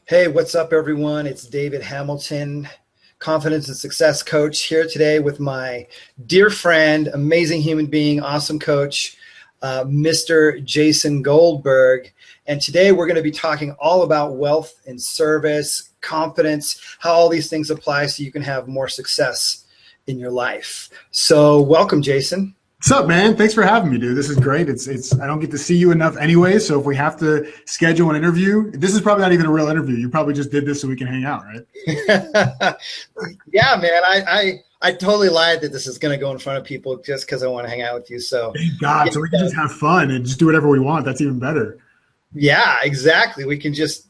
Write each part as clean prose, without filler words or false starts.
Hey, what's up, everyone? It's David Hamilton, confidence and success coach, here today with my dear friend, amazing human being, awesome coach, Mr. Jason Goldberg. And today we're going to be talking all about wealth and service, confidence, how all these things apply so you can have more success in your life. So welcome, Jason. What's up, man? Thanks for having me, dude. This is great. It's I don't get to see you enough anyway, so if we have to schedule an interview, this is probably not even a real interview. You probably just did this so we can hang out, right? Yeah, man. I totally lied that this is going to go in front of people just because I want to hang out with you. So Thank God. So we can just have fun and just do whatever we want. That's even better. yeah, exactly. We can just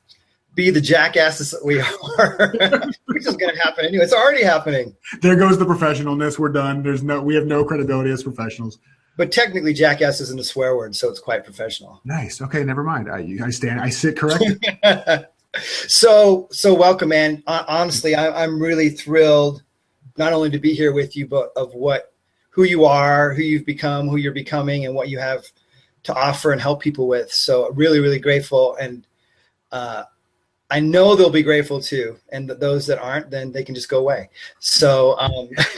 be the jackasses that we are, which is going to happen anyway. It's already happening. There goes the professionalness. We're done. We have no credibility as professionals. But technically, jackass isn't a swear word, so it's quite professional. Nice. Okay, never mind. I sit corrected. So welcome, man. Honestly, I'm really thrilled not only to be here with you, but of who you are, who you've become, who you're becoming, and what you have to offer and help people with. So really, really grateful. And I know they'll be grateful too. And those that aren't, then they can just go away. So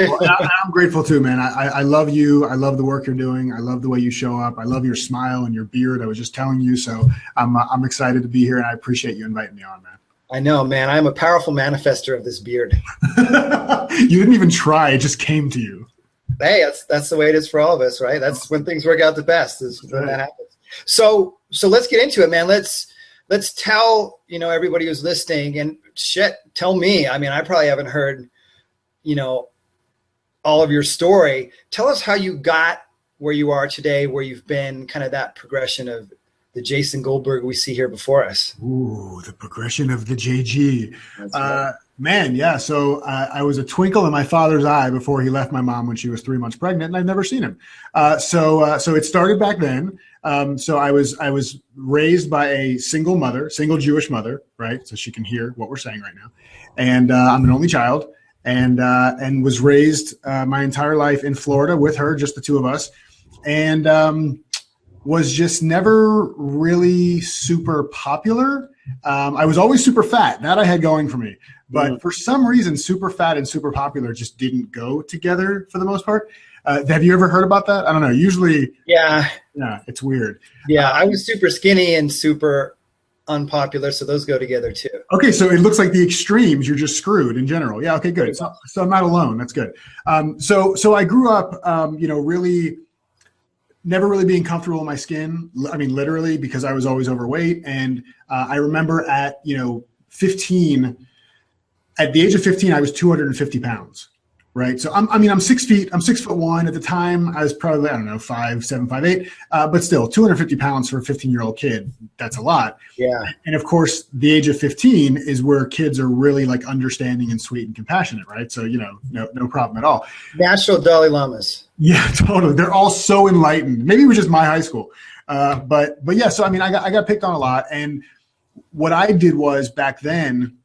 well, I'm grateful too, man. I love you. I love the work you're doing. I love the way you show up. I love your smile and your beard. I was just telling you. So I'm excited to be here, and I appreciate you inviting me on, man. I know, man. I'm a powerful manifester of this beard. You didn't even try. It just came to you. Hey, that's the way it is for all of us, right? That's when things work out the best, is when that happens. So let's get into it, man. Let's tell, everybody who's listening, and tell me. I mean, I probably haven't heard, all of your story. Tell us how you got where you are today, where you've been, kind of that progression of the Jason Goldberg we see here before us. Ooh, the progression of the JG. Right. Man, yeah. So I was a twinkle in my father's eye before he left my mom when she was 3 months pregnant, and I've never seen him. So it started back then. So I was raised by a single Jewish mother, right? So she can hear what we're saying right now. And I'm an only child, and was raised my entire life in Florida with her, just the two of us. And was just never really super popular. I was always super fat. That I had going for me. But for some reason, super fat and super popular just didn't go together for the most part. Have you ever heard about that? I don't know. Usually, yeah, it's weird. Yeah, I was super skinny and super unpopular, so those go together too. Okay, so it looks like the extremes, you're just screwed in general. Yeah, okay, good. So I'm not alone. That's good. So I grew up, really never really being comfortable in my skin. I mean, literally, because I was always overweight. And I remember at, 15, at the age of 15, I was 250 pounds. Right. So I'm 6 feet. I'm 6'1" at the time. I was probably, 5'7", 5'8", but still 250 pounds for a 15-year-old kid. That's a lot. Yeah. And of course, the age of 15 is where kids are really like understanding and sweet and compassionate. Right. So, no problem at all. Natural Dalai Lamas. Yeah, totally. They're all so enlightened. Maybe it was just my high school. But yeah, so, I got picked on a lot. And what I did was back then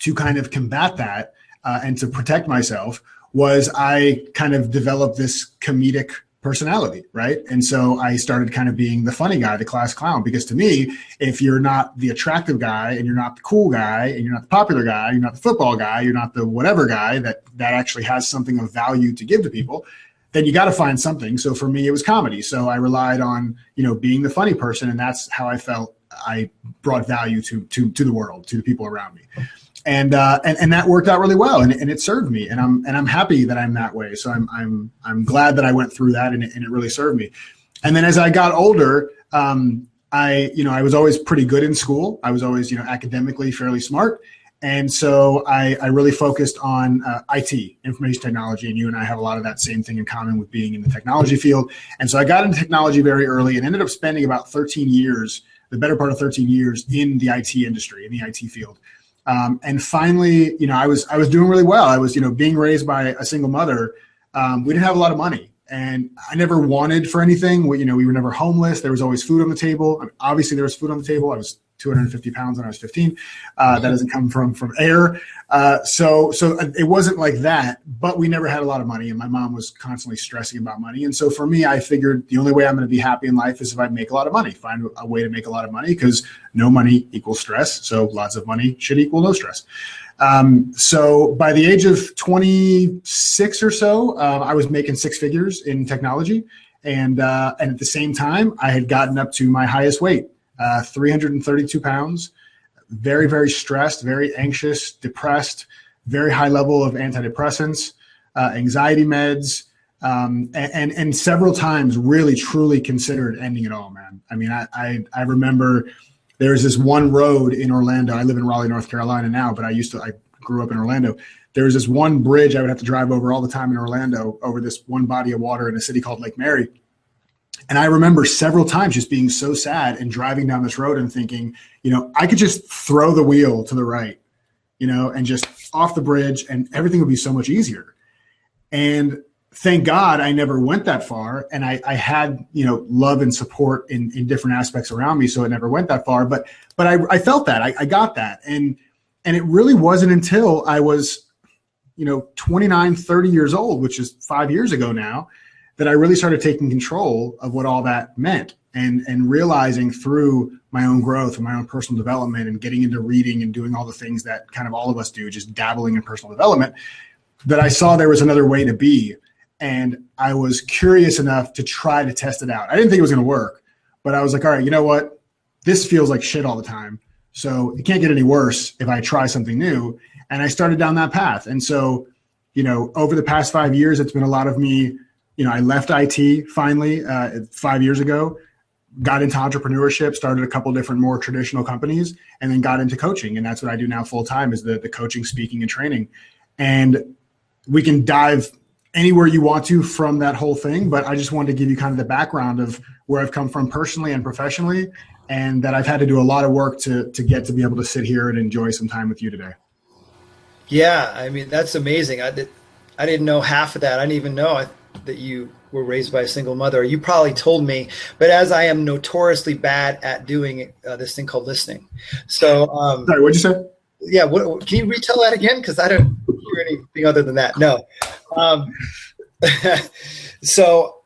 to kind of combat that, and to protect myself, was I kind of developed this comedic personality, right? And so I started kind of being the funny guy, the class clown, because to me, if you're not the attractive guy and you're not the cool guy and you're not the popular guy, you're not the football guy, you're not the whatever guy that actually has something of value to give to people, then you got to find something. So for me, it was comedy. So I relied on, being the funny person, and that's how I felt I brought value to the world, to the people around me. And that worked out really well, and it served me, and I'm happy that I'm that way. So I'm glad that I went through that, and it really served me. And then as I got older, I was always pretty good in school. I was always academically fairly smart, and so I really focused on IT, information technology, and you and I have a lot of that same thing in common with being in the technology field. And so I got into technology very early, and ended up spending about 13 years, the better part of 13 years, in the IT industry, in the IT field. And finally, I was doing really well. I was, being raised by a single mother. We didn't have a lot of money, and I never wanted for anything. We were never homeless. There was always food on the table. Obviously there was food on the table. I was 250 pounds when I was 15. That doesn't come from air. So it wasn't like that, but we never had a lot of money, and my mom was constantly stressing about money. And so for me, I figured the only way I'm going to be happy in life is if I make a lot of money, find a way to make a lot of money, because no money equals stress. So lots of money should equal no stress. So by the age of 26 or so, I was making six figures in technology. And at the same time, I had gotten up to my highest weight, 332 pounds, very, very stressed, very anxious, depressed, very high level of antidepressants, anxiety meds, and several times really, truly considered ending it all, man. I mean, I remember there was this one road in Orlando. I live in Raleigh, North Carolina now, but I grew up in Orlando. There was this one bridge I would have to drive over all the time in Orlando, over this one body of water in a city called Lake Mary. And I remember several times just being so sad and driving down this road and thinking, I could just throw the wheel to the right, and just off the bridge, and everything would be so much easier. And thank God I never went that far. And I had, love and support in different aspects around me. So it never went that far, but I felt that I got that. And it really wasn't until I was, 29, 30 years old, which is 5 years ago now, that I really started taking control of what all that meant, and realizing through my own growth and my own personal development and getting into reading and doing all the things that kind of all of us do, just dabbling in personal development, that I saw there was another way to be. And I was curious enough to try to test it out. I didn't think it was going to work, but I was like, all right, you know what? This feels like shit all the time. So it can't get any worse if I try something new. And I started down that path. And so, over the past 5 years, it's been a lot of me, I left IT finally 5 years ago, got into entrepreneurship, started a couple different more traditional companies, and then got into coaching. And that's what I do now full time, is the coaching, speaking, and training. And we can dive anywhere you want to from that whole thing. But I just wanted to give you kind of the background of where I've come from personally and professionally, and that I've had to do a lot of work to get to be able to sit here and enjoy some time with you today. Yeah, I mean, that's amazing. I didn't know half of that. I didn't even know that you were raised by a single mother. You probably told me, but as I am notoriously bad at doing this thing called listening. So, sorry, what'd you say? Yeah, can you retell that again? Because I don't hear anything other than that. No. So,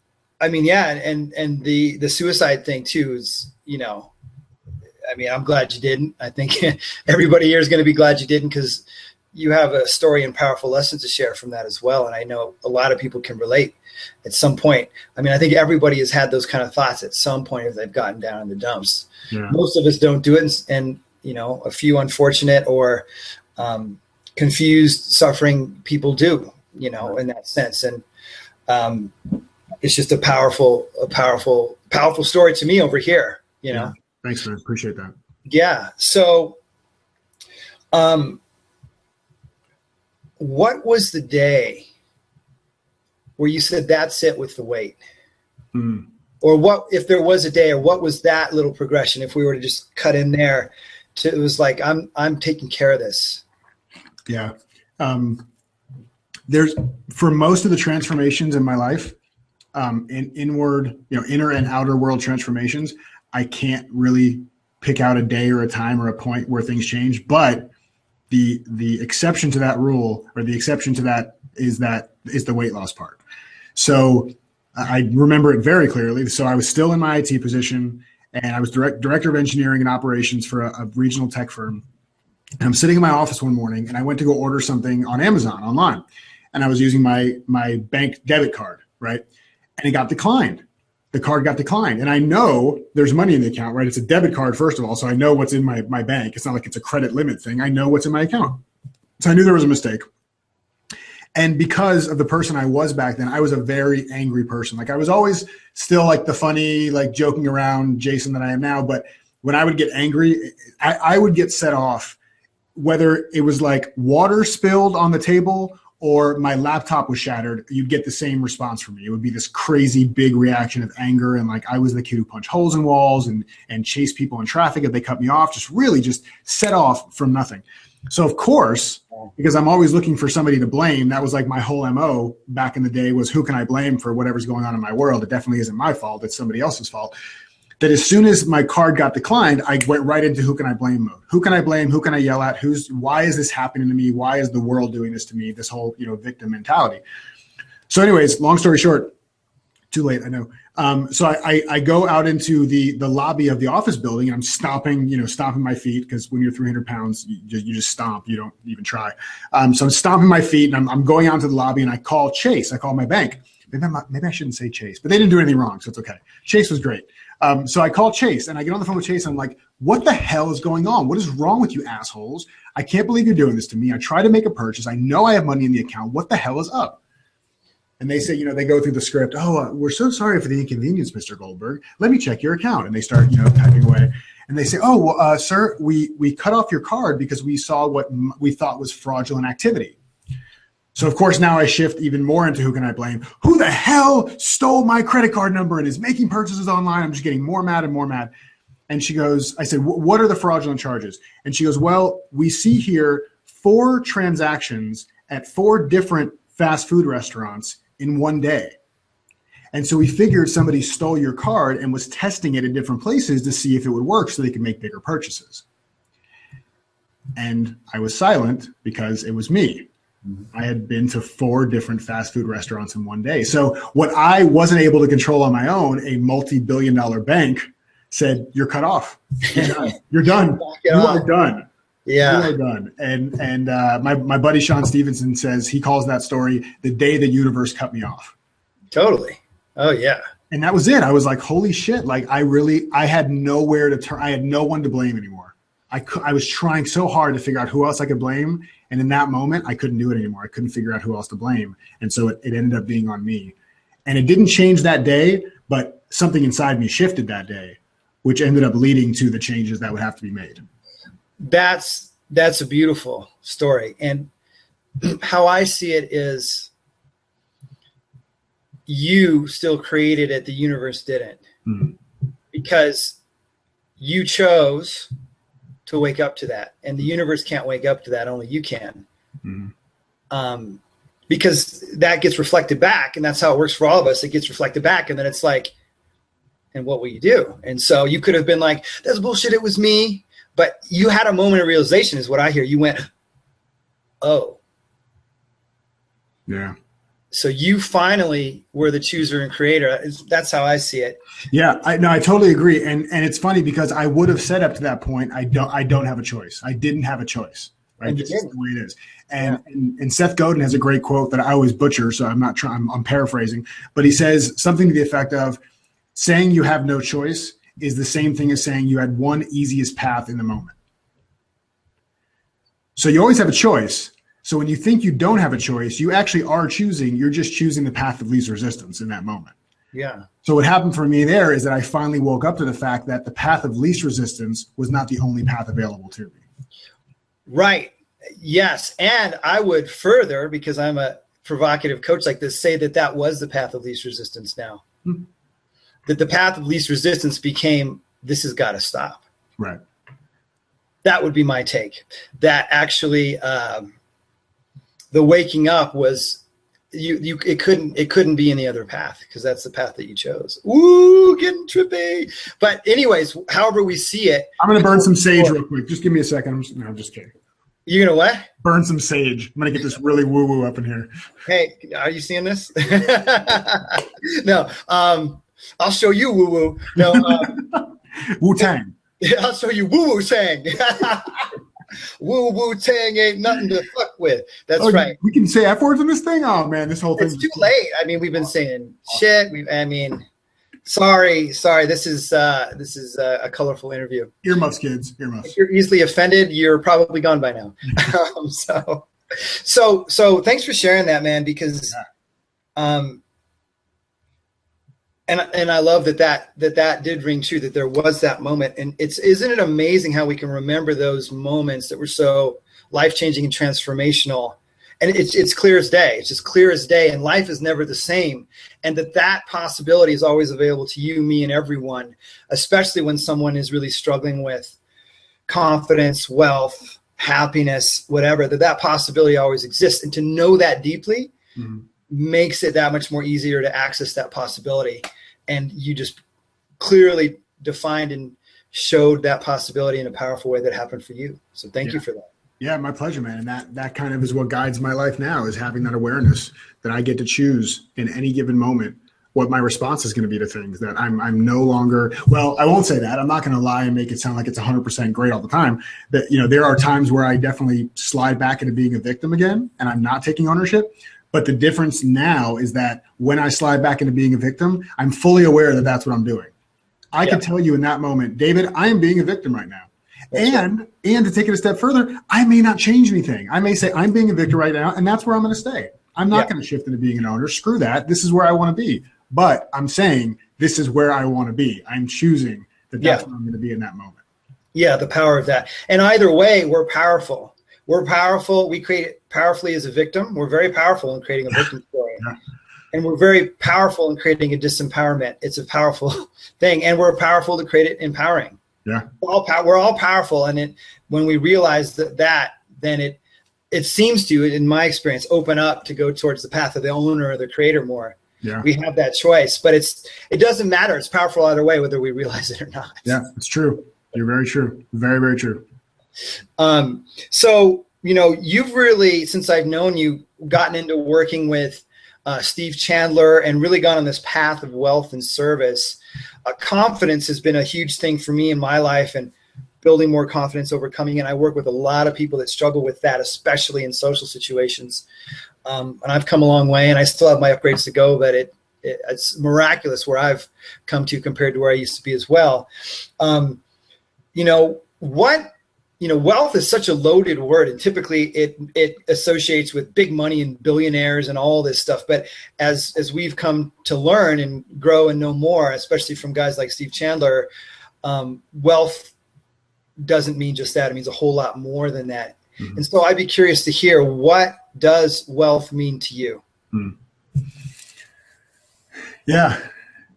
I mean, yeah, and the suicide thing too is, I mean, I'm glad you didn't. I think everybody here is going to be glad you didn't, because you have a story and powerful lessons to share from that as well. And I know a lot of people can relate at some point. I mean, I think everybody has had those kind of thoughts at some point if they've gotten down in the dumps. Yeah. Most of us don't do it. And a few unfortunate or confused, suffering people do, in that sense. And it's just a powerful story to me over here, Yeah. Thanks, man. Appreciate that. Yeah. So, what was the day where you said, that's it with the weight? Or what, if there was a day, or what was that little progression? If we were to just cut in there it was like, I'm taking care of this. Yeah. There's, for most of the transformations in my life, inward, inner and outer world transformations, I can't really pick out a day or a time or a point where things change, but the exception to that rule, or the exception to that is the weight loss part. So I remember it very clearly. So I was still in my IT position, and I was director of engineering and operations for a regional tech firm. And I'm sitting in my office one morning, and I went to go order something on Amazon online, and I was using my bank debit card, right? And it got declined. The card got declined. And I know there's money in the account, right? It's a debit card, first of all. So I know what's in my bank. It's not like it's a credit limit thing. I know what's in my account. So I knew there was a mistake. And because of the person I was back then, I was a very angry person. Like, I was always still like the funny, like joking around Jason that I am now. But when I would get angry, I would get set off, whether it was like water spilled on the table or my laptop was shattered, you'd get the same response from me. It would be this crazy big reaction of anger. And like, I was the kid who punched holes in walls and chased people in traffic if they cut me off, just really just set off from nothing. So of course, because I'm always looking for somebody to blame, that was like my whole MO back in the day, was who can I blame for whatever's going on in my world? It definitely isn't my fault. It's somebody else's fault. that as soon as my card got declined, I went right into who can I blame mode. Who can I blame? Who can I yell at? Why is this happening to me? Why is the world doing this to me? This whole, victim mentality. So anyways, long story short, too late, I know. So I go out into the lobby of the office building, and I'm stomping my feet, because when you're 300 pounds, you just stomp. You don't even try. So I'm stomping my feet, and I'm going out to the lobby, and I call Chase. I call my bank. Maybe I shouldn't say Chase, but they didn't do anything wrong, so it's okay. Chase was great. So I call Chase, and I get on the phone with Chase, and I'm like, what the hell is going on? What is wrong with you assholes? I can't believe you're doing this to me. I try to make a purchase. I know I have money in the account. What the hell is up? And they say, they go through the script. Oh, we're so sorry for the inconvenience, Mr. Goldberg. Let me check your account. And they start, typing away. And they say, oh, well, sir, we cut off your card because we saw what we thought was fraudulent activity. So, of course, now I shift even more into who can I blame. Who the hell stole my credit card number and is making purchases online? I'm just getting more mad and more mad. And she goes, I said, what are the fraudulent charges? And she goes, well, we see here 4 transactions at 4 different fast food restaurants in one day. And so we figured somebody stole your card and was testing it in different places to see if it would work so they could make bigger purchases. And I was silent because it was me. I had been to 4 different fast food restaurants in one day. So what I wasn't able to control on my own, a multi-billion-dollar bank said, you're cut off. You're done. You're done. You are done. Yeah. You are done. And my buddy Sean Stevenson says he calls that story the day the universe cut me off. Totally. Oh, yeah. And that was it. I was like, holy shit. Like I had nowhere to turn. I had no one to blame anymore. I was trying so hard to figure out who else I could blame. And in that moment, I couldn't do it anymore. I couldn't figure out who else to blame. And so it ended up being on me. And it didn't change that day, but something inside me shifted that day, which ended up leading to the changes that would have to be made. That's a beautiful story. And how I see it is you still created it, the universe didn't. Mm-hmm. Because you chose to wake up to that, and the universe can't wake up to that, only you can. Mm-hmm. Because that gets reflected back, and that's how it works for all of us. It gets reflected back, and then it's like, and what will you do? And so you could have been like, that's bullshit, it was me. But you had a moment of realization is what I hear. You went, oh. Yeah. So you finally were the chooser and creator. That's how I see it. Yeah, I totally agree. And it's funny because I would have said up to that point, I don't have a choice. I didn't have a choice. Right? This is the way it is. And Seth Godin has a great quote that I always butcher, so I'm paraphrasing. But he says something to the effect of, saying you have no choice is the same thing as saying you had one easiest path in the moment. So you always have a choice. So when you think you don't have a choice, you actually are choosing. You're just choosing the path of least resistance in that moment. Yeah. So what happened for me there is that I finally woke up to the fact that the path of least resistance was not the only path available to me. Right. Yes. And I would further, because I'm a provocative coach like this, say that was the path of least resistance now. Mm-hmm. That the path of least resistance became, this has got to stop. Right. That would be my take. That actually, the waking up was it couldn't be any other path, because that's the path that you chose. Ooh, getting trippy. But anyways, however we see it. I'm going to burn some sage real quick. Just give me a second. I'm just kidding. You're going to what? Burn some sage. I'm going to get this really woo-woo up in here. Hey, are you seeing this? No. I'll show you woo-woo. No. Wu-Tang. I'll show you woo-woo tang. Woo-woo-tang ain't nothing to fuck with. That's right. We can say F words in this thing? Oh, man, this whole thing. It's too late. I mean, we've been saying shit. Sorry. This is a colorful interview. Earmuffs, kids. Earmuffs. If you're easily offended, you're probably gone by now. So thanks for sharing that, man, because and I love that did ring true, that there was that moment. And isn't it amazing how we can remember those moments that were so life-changing and transformational? And it's clear as day. It's just clear as day. And life is never the same. And that possibility is always available to you, me, and everyone, especially when someone is really struggling with confidence, wealth, happiness, whatever, that possibility always exists. And to know that deeply makes it that much more easier to access that possibility. And you just clearly defined and showed that possibility in a powerful way that happened for you. So thank you for that. Yeah, my pleasure, man. And that kind of is what guides my life now, is having that awareness that I get to choose in any given moment what my response is going to be to things, that I'm no longer, well, I won't say that. I'm not going to lie and make it sound like it's 100% great all the time. That, there are times where I definitely slide back into being a victim again, and I'm not taking ownership. But the difference now is that when I slide back into being a victim, I'm fully aware that that's what I'm doing. I can tell you in that moment, David, I am being a victim right now. And to take it a step further, I may not change anything. I may say I'm being a victim right now, and that's where I'm going to stay. I'm not going to shift into being an owner. Screw that. This is where I want to be. But I'm saying this is where I want to be. I'm choosing that's where I'm going to be in that moment. Yeah, the power of that. And either way, we're powerful. We're powerful. We create it powerfully as a victim. We're very powerful in creating a victim story. And we're very powerful in creating a disempowerment. It's a powerful thing. And we're powerful to create it empowering. Yeah, we're all powerful. And when we realize that, then it seems to, in my experience, open up to go towards the path of the owner or the creator more. Yeah. We have that choice, but it doesn't matter. It's powerful either way, whether we realize it or not. Yeah, it's true. You're very true. Very, very true. So, you've really, since I've known you, gotten into working with Steve Chandler and really gone on this path of wealth and service. Confidence has been a huge thing for me in my life, and building more confidence, overcoming it. I work with a lot of people that struggle with that, especially in social situations. And I've come a long way, and I still have my upgrades to go, but it's miraculous where I've come to compared to where I used to be as well. Wealth is such a loaded word, and typically it associates with big money and billionaires and all this stuff. But as we've come to learn and grow and know more, especially from guys like Steve Chandler, wealth doesn't mean just that. It means a whole lot more than that. Mm-hmm. And so I'd be curious to hear, what does wealth mean to you? Yeah.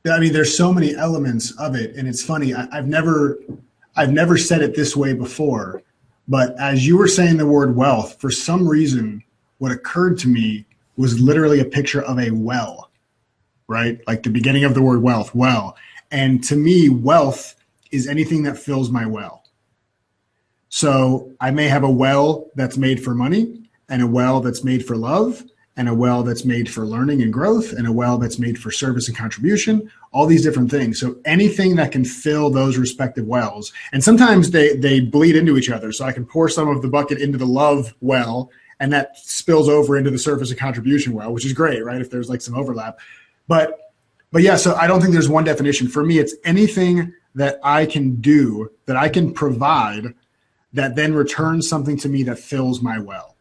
I mean, there's so many elements of it. And it's funny. I've never said it this way before, but as you were saying the word wealth, for some reason, what occurred to me was literally a picture of a well, right? Like the beginning of the word wealth, well. And to me, wealth is anything that fills my well. So I may have a well that's made for money, and a well that's made for love, and a well that's made for learning and growth, and a well that's made for service and contribution, all these different things. So anything that can fill those respective wells, and sometimes they bleed into each other. So I can pour some of the bucket into the love well, and that spills over into the service and contribution well, which is great, right? If there's like some overlap. But yeah, so I don't think there's one definition. For me, it's anything that I can do, that I can provide, that then returns something to me that fills my well.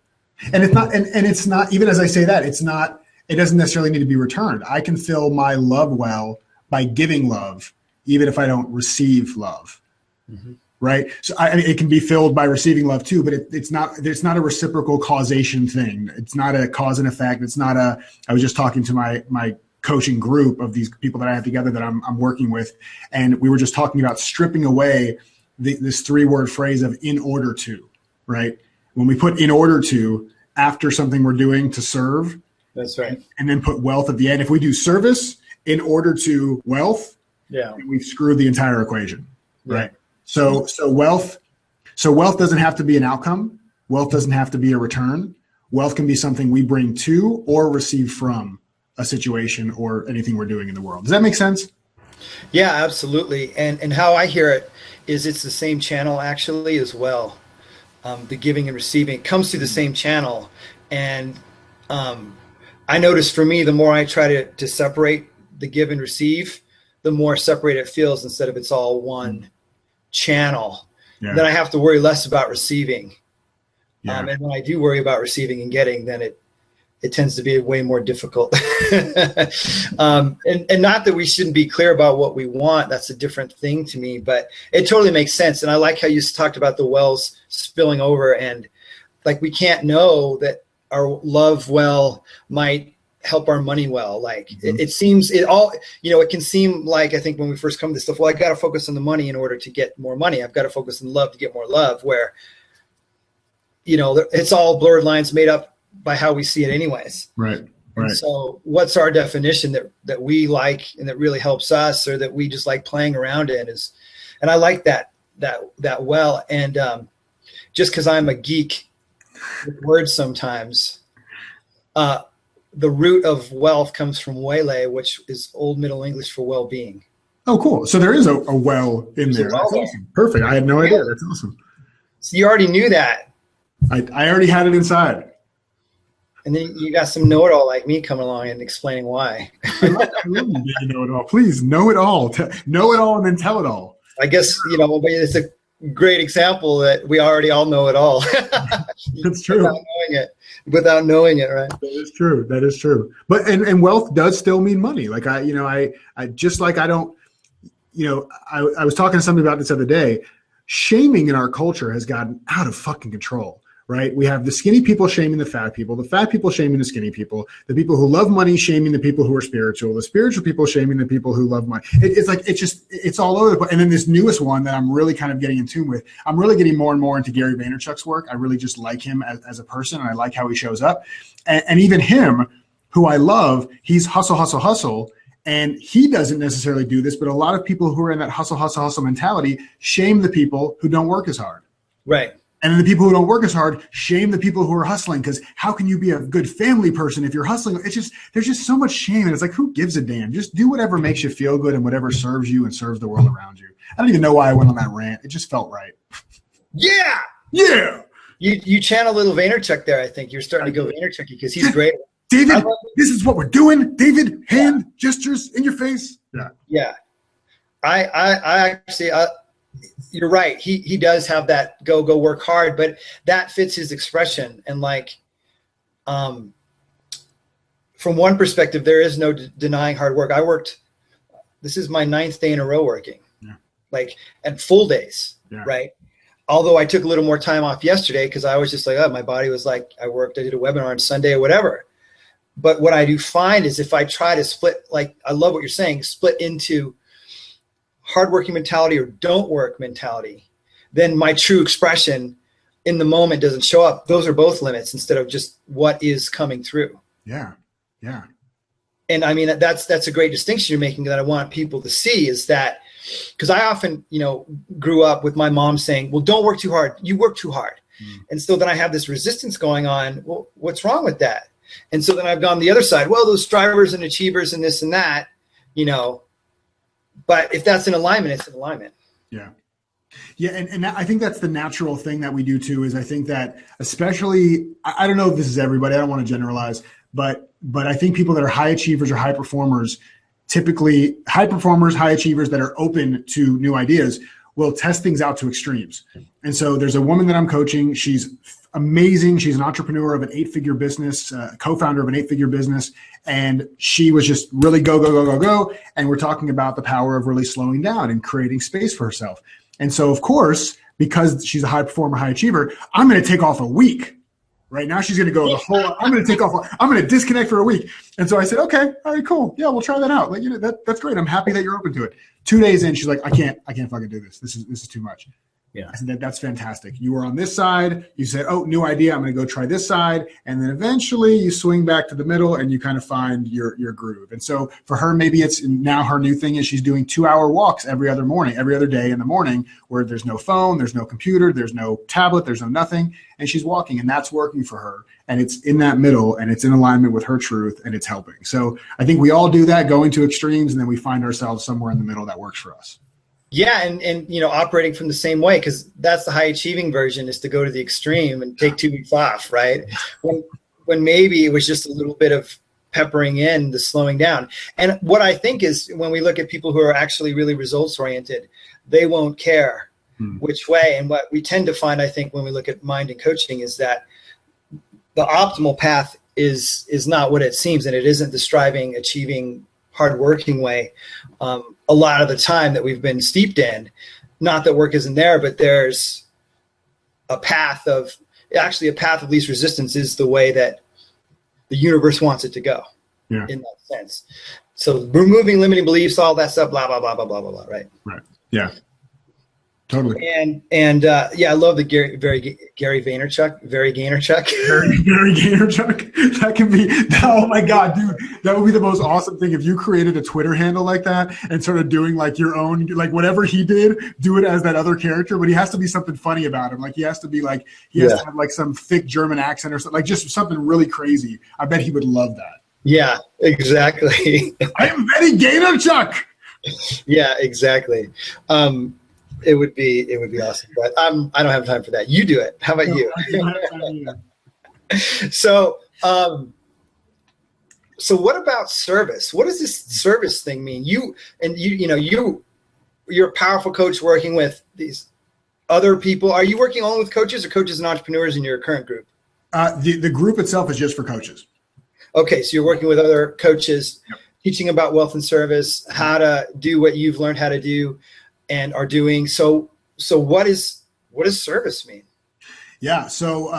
And it's not, even as I say that, it doesn't necessarily need to be returned. I can fill my love well by giving love, even if I don't receive love. Mm-hmm. Right. So I mean, it can be filled by receiving love too, but it's not a reciprocal causation thing. It's not a cause and effect. It's not I was just talking to my coaching group of these people that I have together that I'm working with. And we were just talking about stripping away this 3-word phrase of in order to, right? When we put in order to after something we're doing to serve. That's right. And then put wealth at the end. If we do service in order to wealth, we've screwed the entire equation, right? So wealth doesn't have to be an outcome. Wealth doesn't have to be a return. Wealth can be something we bring to or receive from a situation or anything we're doing in the world. Does that make sense? Yeah, absolutely. And how I hear it is it's the same channel actually as well. The giving and receiving, it comes through the same channel. And I notice for me, the more I try to separate the give and receive, the more separate it feels instead of it's all one channel. Yeah. Then I have to worry less about receiving. Yeah. And when I do worry about receiving and getting, then it tends to be way more difficult. And not that we shouldn't be clear about what we want. That's a different thing to me, but it totally makes sense. And I like how you talked about the wells spilling over, and like, we can't know that our love well might help our money well. Like it seems it can seem like, I think when we first come to this stuff, well, I got to focus on the money in order to get more money. I've got to focus on love to get more love, where, it's all blurred lines made up by how we see it anyways. Right. And Right. so what's our definition that we like and that really helps us, or that we just like playing around in is, and I like that well. And just because I'm a geek with words sometimes, the root of wealth comes from wele, which is Old Middle English for well-being. Oh, cool. So there is a well in There's a there. well That's there. awesome. Perfect. I had no idea. That's awesome. So you already knew that. I already had it inside. And then you got some know-it-all like me coming along and explaining why. I love you being know it all. Please know it all. Know it all and then tell it all. I guess, but it's a great example that we already all know it all. That's true. Without knowing it, right? That is true. That is true. But and wealth does still mean money. Like I just like I don't, I was talking to somebody about this the other day. Shaming in our culture has gotten out of fucking control. Right? We have the skinny people shaming the fat people shaming the skinny people, the people who love money shaming the people who are spiritual, the spiritual people shaming the people who love money. It's all over the place. And then this newest one that I'm really kind of getting in tune with, I'm really getting more and more into Gary Vaynerchuk's work. I really just like him as a person, and I like how he shows up. And even him, who I love, he's hustle, hustle, hustle. And he doesn't necessarily do this, but a lot of people who are in that hustle, hustle, hustle mentality shame the people who don't work as hard. Right. And then the people who don't work as hard shame the people who are hustling, because how can you be a good family person if you're hustling? There's just so much shame. And it's like, who gives a damn? Just do whatever makes you feel good and whatever serves you and serves the world around you. I don't even know why I went on that rant. It just felt right. Yeah. Yeah. You channel a little Vaynerchuk there, I think. You're starting to go Vaynerchuk because he's great. David, this is what we're doing. David, hand gestures in your face. Yeah. Yeah. I actually, you're right. He does have that go work hard, but that fits his expression. And from one perspective, there is no denying hard work. This is my 9th day in a row working, and full days, right? Although I took a little more time off yesterday because I was just like, my body was like, I did a webinar on Sunday or whatever. But what I do find is if I try to split, I love what you're saying, split into hardworking mentality or don't work mentality, then my true expression in the moment doesn't show up. Those are both limits instead of just what is coming through. Yeah. Yeah. And I mean, that's a great distinction you're making that I want people to see, is that because I often, grew up with my mom saying, well, don't work too hard. You work too hard. And so then I have this resistance going on. Well, what's wrong with that? And so then I've gone the other side. Well, those strivers and achievers and this and that, but if that's in alignment, it's in alignment. Yeah. Yeah. And I think that's the natural thing that we do too, is I think that especially, I don't know if this is everybody, I don't want to generalize, but I think people that are high achievers or high performers, typically high performers, high achievers that are open to new ideas will test things out to extremes. And so there's a woman that I'm coaching. She's amazing. She's an entrepreneur of an 8-figure business, co-founder of an 8-figure business. And she was just really go. And we're talking about the power of really slowing down and creating space for herself. And so, of course, because she's a high performer, high achiever, I'm going to take off a week. Right now, she's going to go I'm going to take off. I'm going to disconnect for a week. And so I said, okay, all right, cool. Yeah, we'll try that out. That's great. I'm happy that you're open to it. 2 days in, she's like, I can't fucking do this. This is too much. Yeah. I said, that's fantastic. You were on this side. You said, oh, new idea. I'm going to go try this side. And then eventually you swing back to the middle and you kind of find your groove. And so for her, maybe it's now her new thing is she's doing 2-hour walks every other day in the morning, where there's no phone, there's no computer, there's no tablet, there's no nothing. And she's walking, and that's working for her. And it's in that middle, and it's in alignment with her truth, and it's helping. So I think we all do that, going to extremes, and then we find ourselves somewhere in the middle that works for us. Yeah, and operating from the same way, because that's the high achieving version, is to go to the extreme and take 2 weeks off, right? When maybe it was just a little bit of peppering in the slowing down. And what I think is, when we look at people who are actually really results oriented, they won't care which way. And what we tend to find, I think, when we look at mind and coaching, is that the optimal path is not what it seems, and it isn't the striving, achieving, hardworking way. A lot of the time that we've been steeped in, not that work isn't there, but there's a path of least resistance is the way that the universe wants it to go. Yeah. In that sense. So removing limiting beliefs, all that stuff, blah, blah, blah, blah, blah, blah, blah, right? Right. Yeah. Totally. And yeah, I love the Gary Vaynerchuk, very Gaynerchuk. Very Gaynerchuk. That can be. Oh my God, dude, that would be the most awesome thing if you created a Twitter handle like that and started doing like your own, like whatever he did, do it as that other character. But he has to be something funny about him. Like he has to be like he has to have like some thick German accent or something, like just something really crazy. I bet he would love that. Yeah, exactly. I am very Gaynerchuk. Yeah, exactly. It would be awesome, but I don't have time for that. You do it. How about you? So, so what about service? What does this service thing mean? You're a powerful coach working with these other people. Are you working only with coaches or coaches and entrepreneurs in your current group? The group itself is just for coaches. Okay, so you're working with other coaches, teaching about wealth and service, how to do what you've learned how to do and are doing. So what does service mean? Yeah. So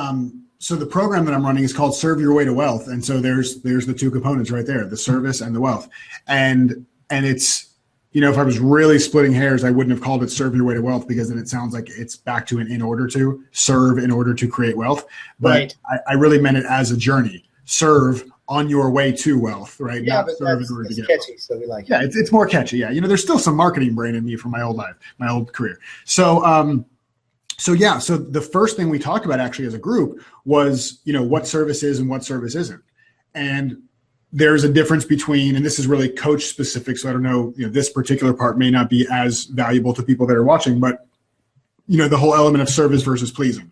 the program that I'm running is called Serve Your Way to Wealth. And so there's the two components right there, the service and the wealth. And it's, if I was really splitting hairs, I wouldn't have called it Serve Your Way to Wealth, because then it sounds like it's back to an in order to serve in order to create wealth. But right. I really meant it as a journey. Serve on your way to wealth, right? Yeah, not but serve in order to get catchy, wealth. so we like it. Yeah, it's more catchy. Yeah, there's still some marketing brain in me from my old life, my old career. So the first thing we talked about actually as a group was, what service is and what service isn't. And there's a difference between, and this is really coach specific, so I don't know, this particular part may not be as valuable to people that are watching, but the whole element of service versus pleasing,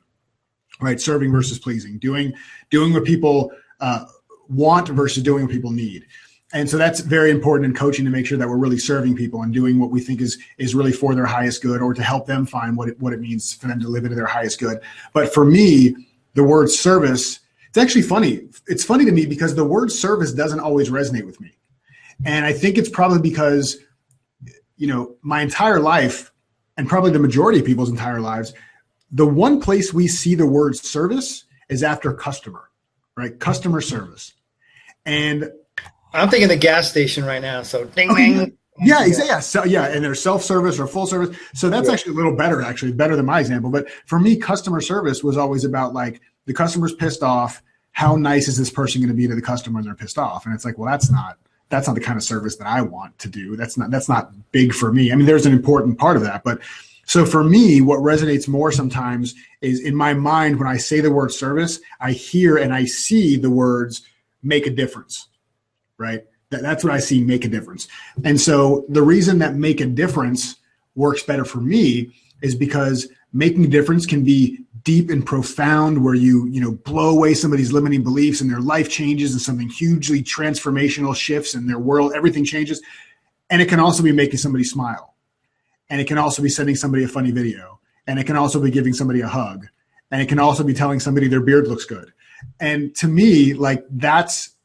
right? Serving versus pleasing, doing what people want versus doing what people need. And so that's very important in coaching, to make sure that we're really serving people and doing what we think is really for their highest good, or to help them find what it means for them to live into their highest good. But for me, the word service, it's actually funny. It's funny to me because the word service doesn't always resonate with me. And I think it's probably because, my entire life, and probably the majority of people's entire lives, the one place we see the word service is after customer, right? Customer service. And I'm thinking the gas station right now. So ding, okay, ding. Yeah, exactly. Yeah. So, and there's self-service or full service. So that's actually a little better, better than my example. But for me, customer service was always about like, the customer's pissed off. How nice is this person going to be to the customer when they're pissed off? And it's like, well, that's not the kind of service that I want to do. That's not big for me. I mean, there's an important part of that. But so for me, what resonates more sometimes is, in my mind, when I say the word service, I hear and I see the words make a difference, right? That's what I see, make a difference. And so the reason that make a difference works better for me is because making a difference can be deep and profound, where you blow away somebody's limiting beliefs and their life changes and something hugely transformational shifts in their world. Everything changes. And it can also be making somebody smile. And it can also be sending somebody a funny video. And it can also be giving somebody a hug. And it can also be telling somebody their beard looks good. And to me, like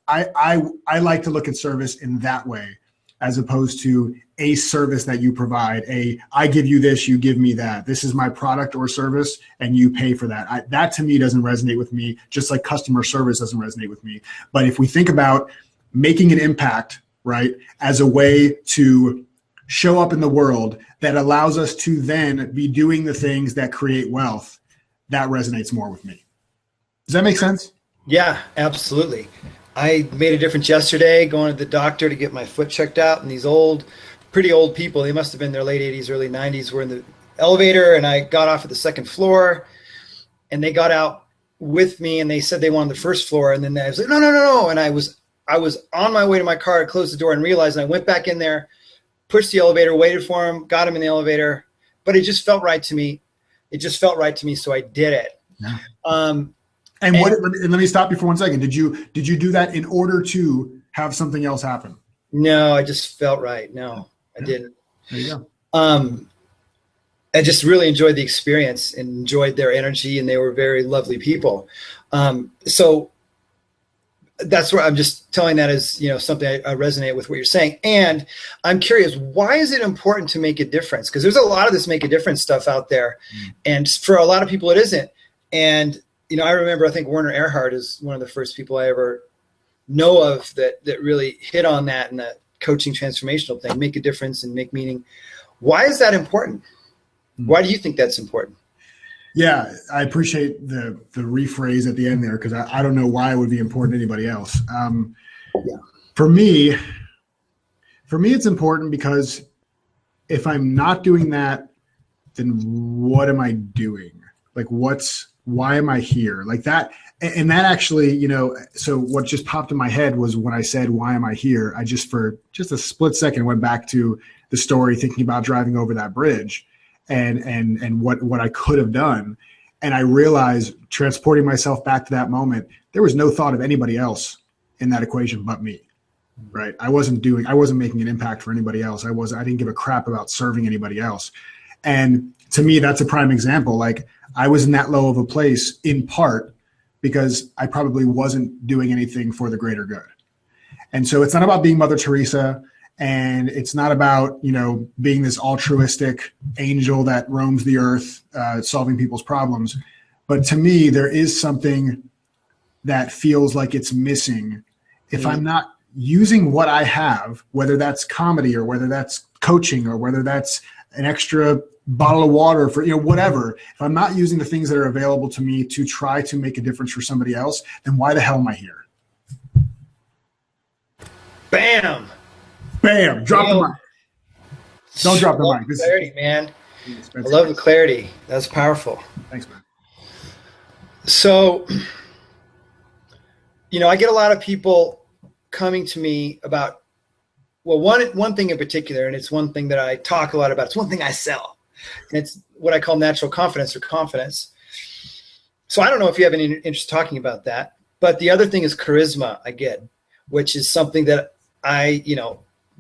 I like to look at service in that way, as opposed to a service that you provide. I give you this, you give me that. This is my product or service, and you pay for that. That to me doesn't resonate with me, just like customer service doesn't resonate with me. But if we think about making an impact, right, as a way to show up in the world that allows us to then be doing the things that create wealth, that resonates more with me. Does that make sense? Yeah, absolutely. I made a difference yesterday going to the doctor to get my foot checked out, and these pretty old people, they must have been in their late 80s, early 90s, were in the elevator, and I got off at the second floor, and they got out with me, and they said they wanted the first floor, and then I was like, no, and I was on my way to my car, I closed the door and realized, and I went back in there, pushed the elevator, waited for him, got him in the elevator, but it just felt right to me. So I did it. Yeah. Let me stop you for 1 second. Did you do that in order to have something else happen? No, I just felt right. No, I didn't. There you go. I just really enjoyed the experience and enjoyed their energy, and they were very lovely people. So that's where I'm just telling that as, something I resonate with what you're saying. And I'm curious, why is it important to make a difference? Because there's a lot of this make a difference stuff out there. And for a lot of people, it isn't. And, I remember, I think Werner Erhard is one of the first people I ever know of that really hit on that, and that coaching transformational thing, make a difference and make meaning. Why is that important? Why do you think that's important? Yeah, I appreciate the rephrase at the end there, because I don't know why it would be important to anybody else. Yeah. For me, it's important because if I'm not doing that, then what am I doing? Like, why am I here? Like that. And that actually, so what just popped in my head was when I said, why am I here? I just, for just a split second, went back to the story, thinking about driving over that bridge and what I could have done. And I realized, transporting myself back to that moment, there was no thought of anybody else in that equation but me. Right. I wasn't making an impact for anybody else. I didn't give a crap about serving anybody else. And to me, that's a prime example. Like, I was in that low of a place in part because I probably wasn't doing anything for the greater good. And so it's not about being Mother Teresa, and it's not about, being this altruistic angel that roams the earth, solving people's problems. But to me, there is something that feels like it's missing if I'm not using what I have, whether that's comedy or whether that's coaching or whether that's an extra bottle of water for, whatever. If I'm not using the things that are available to me to try to make a difference for somebody else, then why the hell am I here? Bam. Bam. Drop the mic. Don't drop the mic. This clarity, man. I love the clarity. That's powerful. Thanks, man. So, I get a lot of people coming to me about, well, one thing in particular, and it's one thing that I talk a lot about. It's one thing I sell, and it's what I call natural confidence or confidence. So I don't know if you have any interest talking about that, but the other thing is charisma, I get, which is something that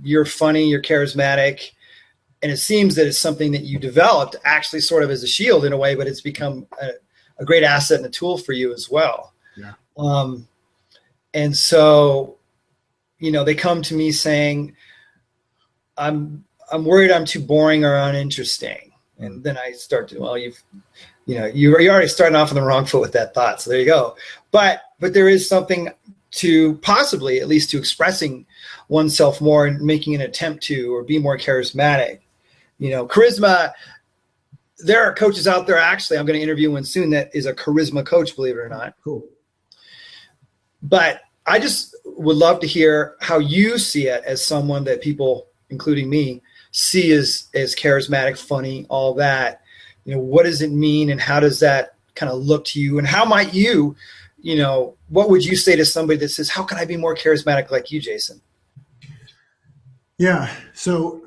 you're funny, you're charismatic, and it seems that it's something that you developed actually sort of as a shield in a way, but it's become a great asset and a tool for you as well. Yeah. And so, they come to me saying, I'm worried I'm too boring or uninteresting. And then I start to, well, you're already starting off on the wrong foot with that thought. So there you go. But there is something to possibly, at least to expressing oneself more and making an attempt to, or be more charismatic. Charisma, there are coaches out there, actually, I'm going to interview one soon that is a charisma coach, believe it or not. Cool. But I just would love to hear how you see it as someone that people, including me, see as charismatic, funny, all that. What does it mean, and how does that kind of look to you? And how might you, what would you say to somebody that says, how can I be more charismatic like you, Jason? Yeah. So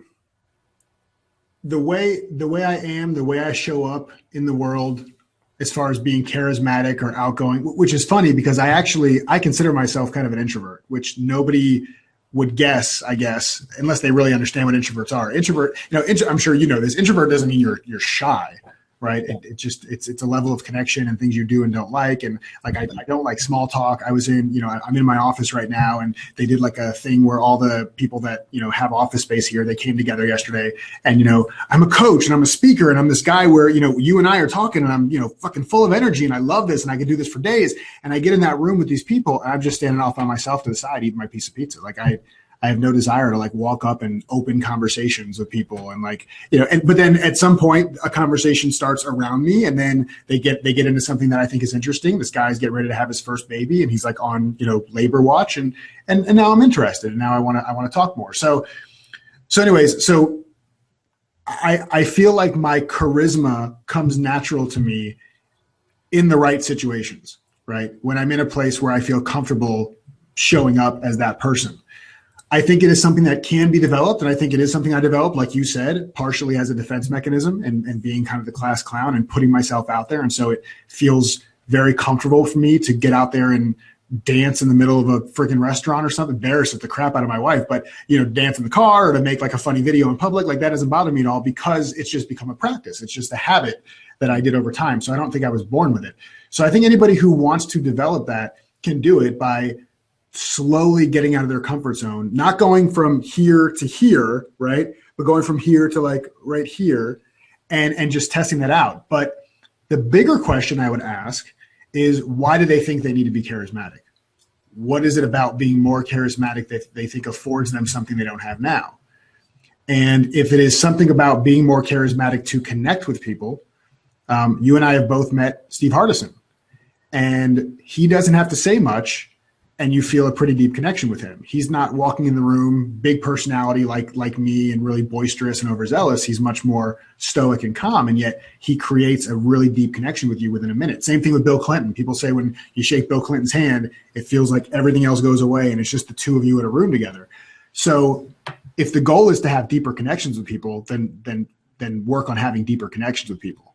the way I am, the way I show up in the world, as far as being charismatic or outgoing, which is funny because I consider myself kind of an introvert, which nobody would guess, I guess, unless they really understand what introverts are. Introvert, I'm sure you know this. Introvert doesn't mean you're shy, right? It's a level of connection and things you do and don't like. And like, I don't like small talk. I'm in my office right now, and they did like a thing where all the people that, have office space here, they came together yesterday, and, I'm a coach and I'm a speaker and I'm this guy where, you and I are talking and I'm, fucking full of energy and I love this and I can do this for days. And I get in that room with these people and I'm just standing off by myself to the side, eating my piece of pizza. Like I have no desire to like walk up and open conversations with people and like, but then at some point a conversation starts around me and then they get into something that I think is interesting. This guy's getting ready to have his first baby and he's like on, labor watch and now I'm interested and now I want to talk more. So anyways, I feel like my charisma comes natural to me in the right situations, right? When I'm in a place where I feel comfortable showing up as that person. I think it is something that can be developed, and I think it is something I developed, like you said, partially as a defense mechanism and being kind of the class clown and putting myself out there. And so it feels very comfortable for me to get out there and dance in the middle of a freaking restaurant or something, embarrass the crap out of my wife, but, dance in the car or to make like a funny video in public, like that doesn't bother me at all because it's just become a practice. It's just a habit that I did over time. So I don't think I was born with it. So I think anybody who wants to develop that can do it by slowly getting out of their comfort zone, not going from here to here, right? But going from here to like right here and just testing that out. But the bigger question I would ask is, why do they think they need to be charismatic? What is it about being more charismatic that they think affords them something they don't have now? And if it is something about being more charismatic to connect with people, you and I have both met Steve Hardison, and he doesn't have to say much, and you feel a pretty deep connection with him. He's not walking in the room, big personality like me and really boisterous and overzealous. He's much more stoic and calm, and yet he creates a really deep connection with you within a minute. Same thing with Bill Clinton. People say when you shake Bill Clinton's hand, it feels like everything else goes away and it's just the two of you in a room together. So if the goal is to have deeper connections with people, then work on having deeper connections with people.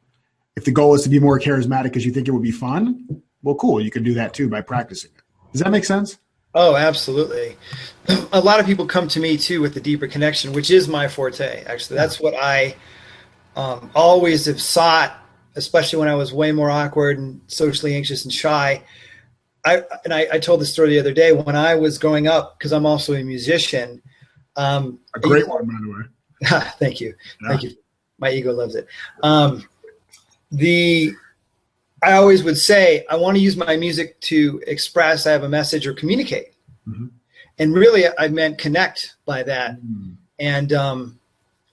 If the goal is to be more charismatic because you think it would be fun, well, cool. You can do that too by practicing it. Does that make sense? Oh, absolutely. A lot of people come to me too with the deeper connection, which is my forte. Actually, that's what I always have sought, especially when I was way more awkward and socially anxious and shy. I told the story the other day when I was growing up, because I'm also a musician. A great one, by the way. Thank you. Yeah. Thank you. My ego loves it. I always would say, I want to use my music to express I have a message or communicate. Mm-hmm. And really, I meant connect by that. Mm-hmm. And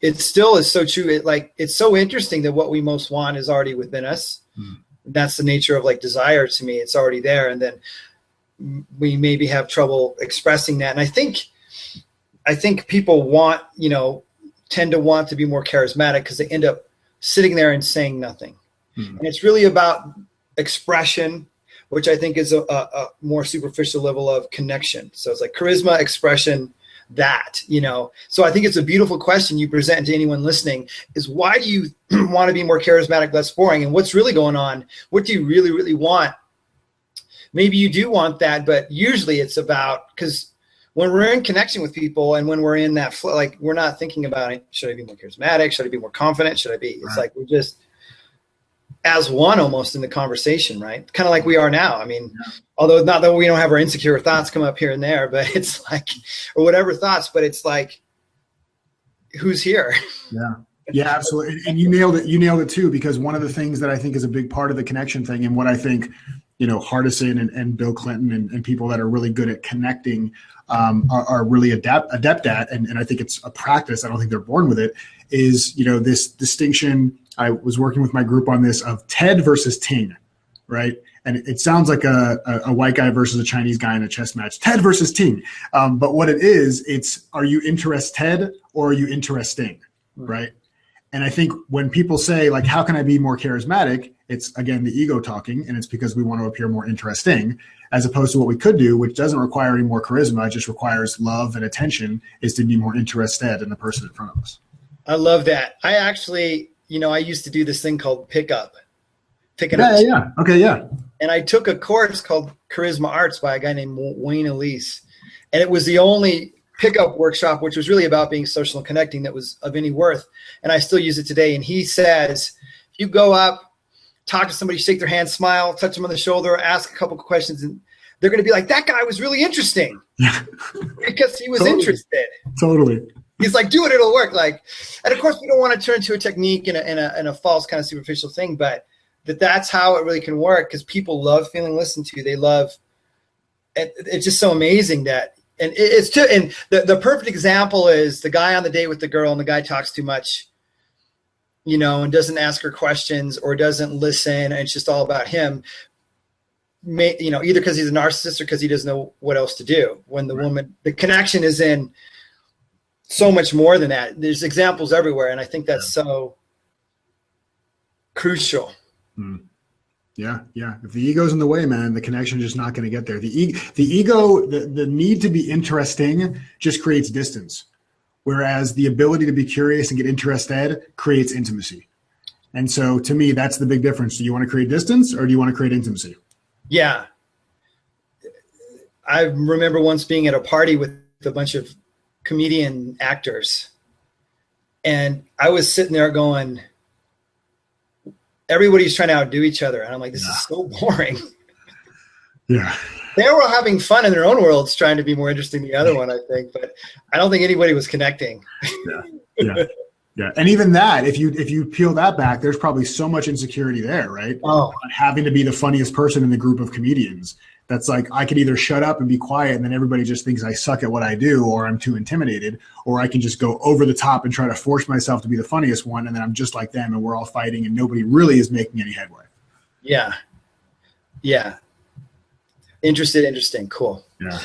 it still is so true. It's so interesting that what we most want is already within us. Mm-hmm. That's the nature of desire to me. It's already there. And then we maybe have trouble expressing that. And I think people tend to want to be more charismatic because they end up sitting there and saying nothing. Mm-hmm. And it's really about expression, which I think is a more superficial level of connection. So it's like charisma, expression, So I think it's a beautiful question you present to anyone listening is why do you want to be more charismatic, less boring? And what's really going on? What do you really, really want? Maybe you do want that, but usually it's about, because when we're in connection with people and when we're in that flow, we're not thinking about it. Should I be more charismatic? Should I be more confident? Should I be? It's like we're just as one almost in the conversation, right? Kind of like we are now. I mean, although not that we don't have our insecure thoughts come up here and there, but it's or whatever thoughts, but it's who's here? Yeah. Yeah, absolutely. And you nailed it. You nailed it too, because one of the things that I think is a big part of the connection thing and what I think, Hardison and Bill Clinton and people that are really good at connecting are really adept at, and I think it's a practice. I don't think they're born with it, is, this distinction. I was working with my group on this of Ted versus Ting, right? And it sounds like a white guy versus a Chinese guy in a chess match, Ted versus Ting. But what it is, are you interested or are you interesting, right? And I think when people say, how can I be more charismatic? It's, again, the ego talking, and it's because we want to appear more interesting, as opposed to what we could do, which doesn't require any more charisma, it just requires love and attention, is to be more interested in the person in front of us. I love that. I actually, I used to do this thing called picking up. Yeah. Okay, yeah. And I took a course called Charisma Arts by a guy named Wayne Elise. And it was the only pickup workshop, which was really about being social and connecting, that was of any worth. And I still use it today. And he says, if you go up, talk to somebody, shake their hand, smile, touch them on the shoulder, ask a couple of questions, and they're going to be like, that guy was really interesting. Yeah. Because he was interested. Totally. He's like, do it, it'll work. And of course, we don't want to turn to a technique and a false kind of superficial thing, but that's how it really can work, because people love feeling listened to. They love, it's just so amazing that, and the perfect example is the guy on the date with the girl, and the guy talks too much, and doesn't ask her questions or doesn't listen, and it's just all about him. Either because he's a narcissist or because he doesn't know what else to do. When the woman, the connection is in so much more than that. There's examples everywhere, and I think that's so crucial. Yeah. If the ego's in the way, man, the connection is just not going to get there. The ego, the need to be interesting just creates distance, whereas the ability to be curious and get interested creates intimacy. And so, to me, that's the big difference. Do you want to create distance or do you want to create intimacy? Yeah. I remember once being at a party with a bunch of comedian actors, and I was sitting there going, everybody's trying to outdo each other. And I'm like, this is so boring. Yeah. They were having fun in their own worlds, trying to be more interesting than the other one, I think. But I don't think anybody was connecting. Yeah. And even that, if you peel that back, there's probably so much insecurity there, right? Oh. Having to be the funniest person in the group of comedians. that's like, I could either shut up and be quiet and then everybody just thinks I suck at what I do, or I'm too intimidated, or I can just go over the top and try to force myself to be the funniest one. And then I'm just like them and we're all fighting and nobody really is making any headway. Yeah. Yeah. Interesting. Cool. Yeah.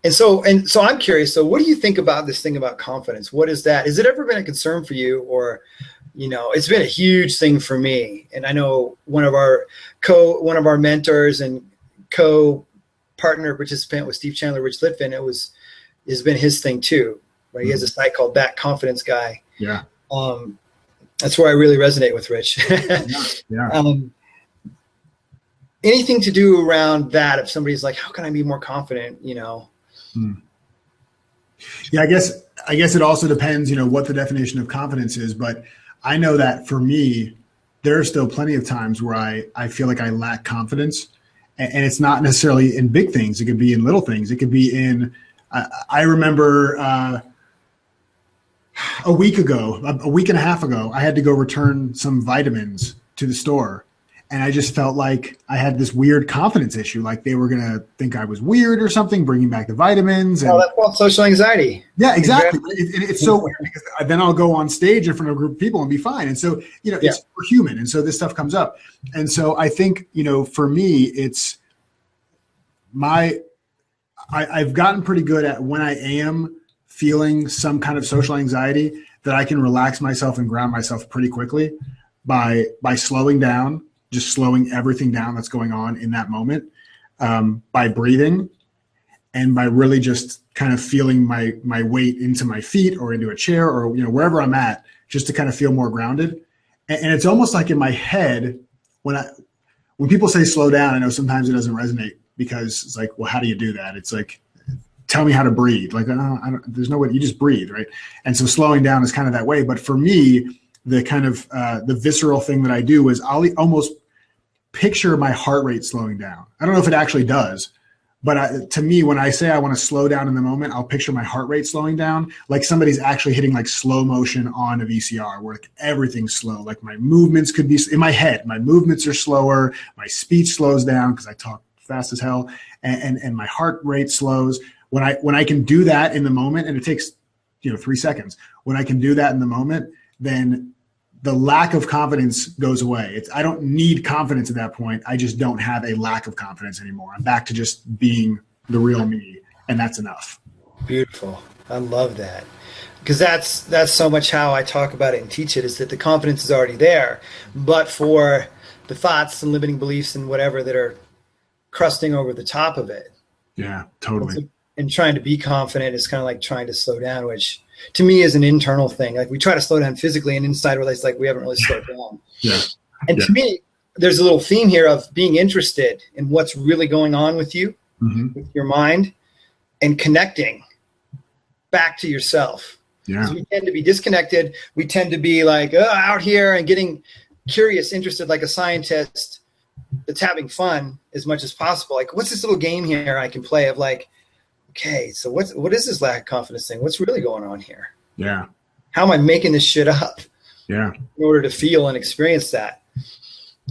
And so I'm curious. So what do you think about this thing about confidence? What is that? Has it ever been a concern for you, or, it's been a huge thing for me. And I know one of our mentors and co-partner participant with Steve Chandler, Rich Litvin, has been his thing too, right? He has a site called That Confidence Guy. Yeah. That's where I really resonate with Rich. Yeah. Anything to do around that, if somebody's like, how can I be more confident, Yeah, I guess it also depends, what the definition of confidence is. But I know that for me, there are still plenty of times where I feel like I lack confidence. And it's not necessarily in big things. It could be in little things. It could be in, I remember a week and a half ago, I had to go return some vitamins to the store. And I just felt like I had this weird confidence issue, like they were going to think I was weird or something, bringing back the vitamins. And, that's called social anxiety. Yeah, exactly. It's so weird because then I'll go on stage in front of a group of people and be fine. And so, it's we're human. And so this stuff comes up. And so I think, for me, it's I've gotten pretty good at when I am feeling some kind of social anxiety that I can relax myself and ground myself pretty quickly by slowing down. Just slowing everything down that's going on in that moment, by breathing and by really just kind of feeling my weight into my feet or into a chair or, wherever I'm at, just to kind of feel more grounded. And it's almost like in my head, when people say slow down, I know sometimes it doesn't resonate because it's like, well, how do you do that? It's like, tell me how to breathe. Like, there's no way, you just breathe, right? And so slowing down is kind of that way. But for me, the kind of the visceral thing that I do is I'll almost picture my heart rate slowing down. I don't know if it actually does, but to me, when I say I want to slow down in the moment, I'll picture my heart rate slowing down, like somebody's actually hitting like slow motion on a VCR where like everything's slow. Like my movements could be in my head. My movements are slower. My speech slows down because I talk fast as hell, and my heart rate slows. When I can do that in the moment, and it takes 3 seconds. When I can do that in the moment, then the lack of confidence goes away. I don't need confidence at that point. I just don't have a lack of confidence anymore. I'm back to just being the real me, and that's enough. Beautiful. I love that. Because that's so much how I talk about it and teach it, is that the confidence is already there, but for the thoughts and limiting beliefs and whatever that are crusting over the top of it. Yeah, totally. And trying to be confident is kind of like trying to slow down, which to me is an internal thing. Like we try to slow down physically, and inside we're like we haven't really slowed down. Yeah. And to me, there's a little theme here of being interested in what's really going on with you, with your mind, and connecting back to yourself. Yeah. We tend to be disconnected. We tend to be like out here and getting curious, interested, like a scientist that's having fun as much as possible. Like, what's this little game here I can play of like, okay, so what is this lack of confidence thing? What's really going on here? Yeah. How am I making this shit up? Yeah. In order to feel and experience that.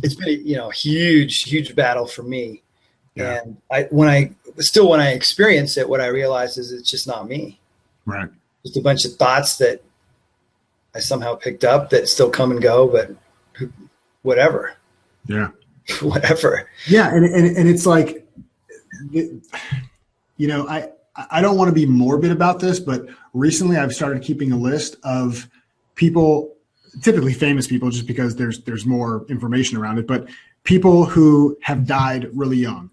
It's been a huge battle for me. Yeah. And when I experience it, what I realize is it's just not me. Right. Just a bunch of thoughts that I somehow picked up that still come and go, but whatever. Yeah. Whatever. Yeah. And it's like, I don't want to be morbid about this, but recently I've started keeping a list of people, typically famous people, just because there's more information around it, but people who have died really young,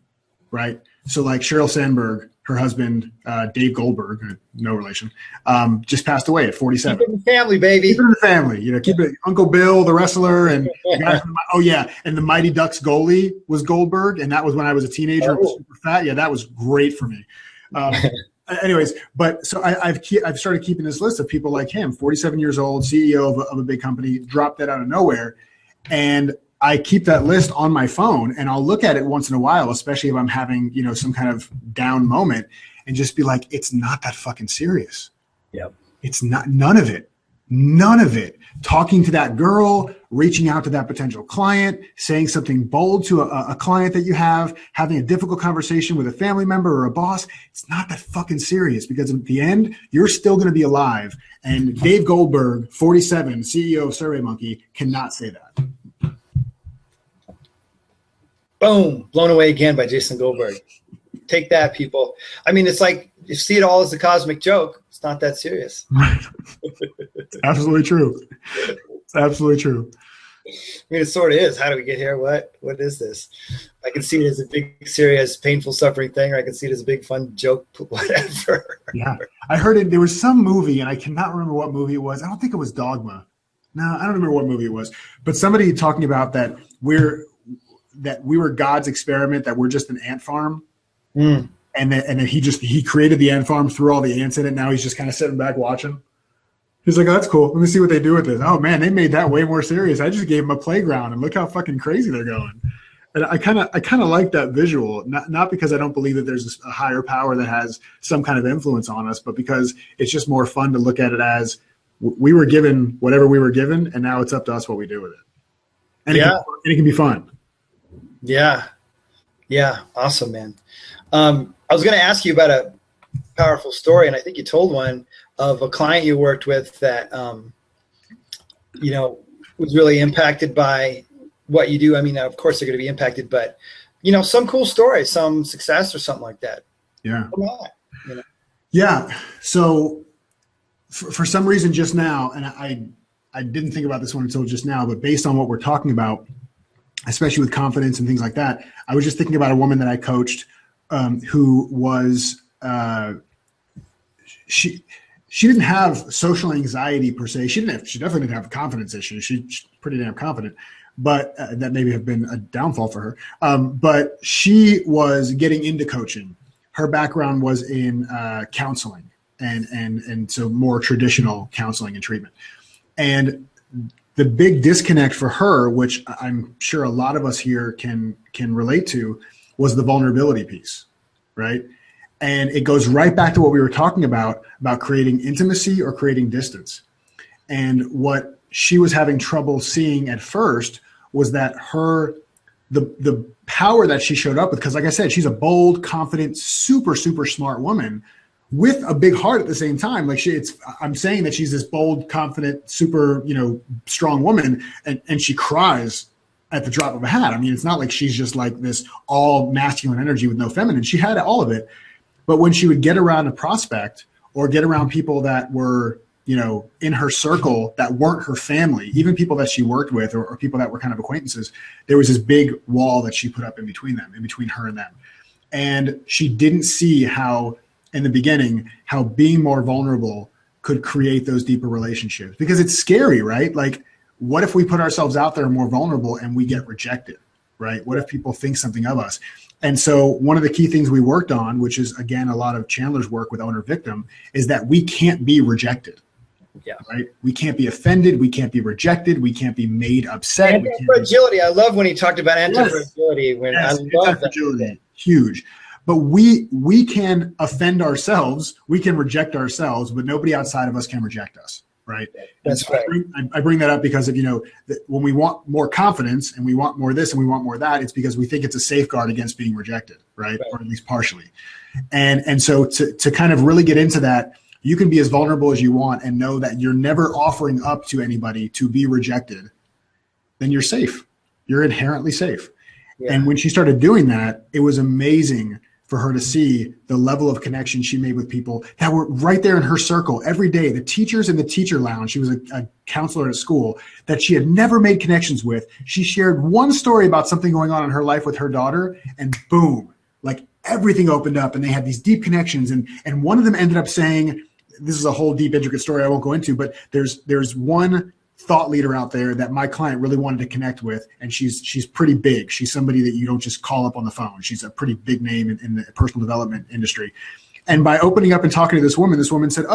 right? So like Sheryl Sandberg, her husband, Dave Goldberg, no relation, just passed away at 47. Keep it in the family, baby. Keep it in the family. Keep it. Uncle Bill, the wrestler, and the guy from, and the Mighty Ducks goalie was Goldberg, and that was when I was a teenager. I was super fat. Yeah, that was great for me. Anyways, but so I've started keeping this list of people like him, 47 years old, CEO of a big company, dropped that out of nowhere, and I keep that list on my phone, and I'll look at it once in a while, especially if I'm having, some kind of down moment, and just be like, it's not that fucking serious. Yep. It's not, none of it. None of it. Talking to that girl, reaching out to that potential client, saying something bold to a client that you have, having a difficult conversation with a family member or a boss. It's not that fucking serious, because at the end, you're still going to be alive. And Dave Goldberg, 47, CEO of SurveyMonkey, cannot say that. Boom. Blown away again by Jason Goldberg. Take that, people. I mean, it's like you see it all as a cosmic joke. It's not that serious. It's absolutely true. It's absolutely true. I mean, it sort of is. How do we get here? What is this? I can see it as a big, serious, painful, suffering thing, or I can see it as a big, fun joke, whatever. Yeah. I heard it. There was some movie, and I cannot remember what movie it was. I don't think it was Dogma. No, I don't remember what movie it was. But somebody talking about that we were God's experiment, that we're just an ant farm. Mm. And then he created the ant farm, threw all the ants in it. Now he's just kind of sitting back watching. He's like, oh, that's cool. Let me see what they do with this. Oh man, they made that way more serious. I just gave them a playground, and look how fucking crazy they're going. And I kind of like that visual, not because I don't believe that there's a higher power that has some kind of influence on us, but because it's just more fun to look at it as we were given whatever we were given, and now it's up to us what we do with it. And it can be fun. Yeah. Yeah. Awesome, man. I was going to ask you about a powerful story, and I think you told one of a client you worked with that, was really impacted by what you do. I mean, of course they're going to be impacted, but, some cool story, some success or something like that. Yeah. Yeah. So for some reason just now, and I didn't think about this one until just now, but based on what we're talking about, especially with confidence and things like that, I was just thinking about a woman that I coached who was she didn't have social anxiety per se. She definitely didn't have confidence issues. She's pretty damn confident, but that maybe have been a downfall for her. But she was getting into coaching. Her background was in counseling and so more traditional counseling and treatment. And the big disconnect for her, which I'm sure a lot of us here can relate to, was the vulnerability piece, right? And it goes right back to what we were talking about creating intimacy or creating distance. And what she was having trouble seeing at first was that the power that she showed up with, because like I said, she's a bold, confident, super, super smart woman with a big heart at the same time. Like I'm saying that she's this bold, confident, super, strong woman, and she cries at the drop of a hat. I mean, it's not like she's just like this all masculine energy with no feminine. She had all of it. But when she would get around a prospect or get around people that were, in her circle that weren't her family, even people that she worked with or people that were kind of acquaintances, there was this big wall that she put up in between her and them. And she didn't see how, in the beginning, how being more vulnerable could create those deeper relationships, because it's scary, right? Like, what if we put ourselves out there more vulnerable and we get rejected, right? What if people think something of us? And so one of the key things we worked on, which is, again, a lot of Chandler's work with owner victim, is that we can't be rejected. Yeah. Right. We can't be offended. We can't be rejected. We can't be made upset. Anti-fragility. I love when he talked about anti-fragility. I love that. Huge. But we can offend ourselves. We can reject ourselves, but nobody outside of us can reject us. Right. That's right. I bring that up because of, when we want more confidence and we want more this and we want more that, it's because we think it's a safeguard against being rejected. Right. Or at least partially. And so to kind of really get into that, you can be as vulnerable as you want and know that you're never offering up to anybody to be rejected. Then you're safe. You're inherently safe. Yeah. And when she started doing that, it was amazing for her to see the level of connection she made with people that were right there in her circle every day. The teachers in the teacher lounge, she was a counselor at school that she had never made connections with. She shared one story about something going on in her life with her daughter, and boom, like everything opened up and they had these deep connections. And one of them ended up saying, this is a whole deep, intricate story I won't go into, but there's one thought leader out there that my client really wanted to connect with, and she's pretty big. She's somebody that you don't just call up on the phone. She's a pretty big name in the personal development industry. And by opening up and talking to this woman said,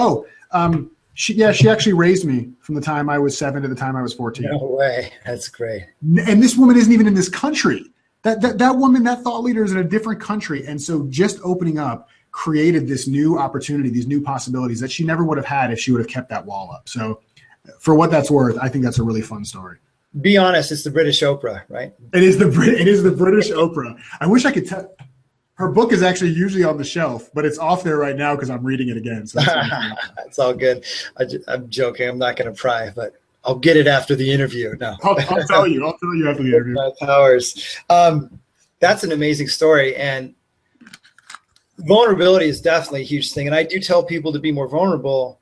she actually raised me from the time I was 7 to the time I was 14. No way. That's great. And this woman isn't even in this country. That woman, that thought leader, is in a different country. And so just opening up created this new opportunity, these new possibilities that she never would have had if she would have kept that wall up. So for what that's worth, I think that's a really fun story. Be honest, it's the British Oprah, right? It is the British Oprah. I wish I could tell. Her book is actually usually on the shelf, but it's off there right now because I'm reading it again. So it's all good. I'm joking. I'm not going to pry, but I'll get it after the interview. No, I'll tell you. I'll tell you after the interview. Powers. That's an amazing story, and vulnerability is definitely a huge thing. And I do tell people to be more vulnerable.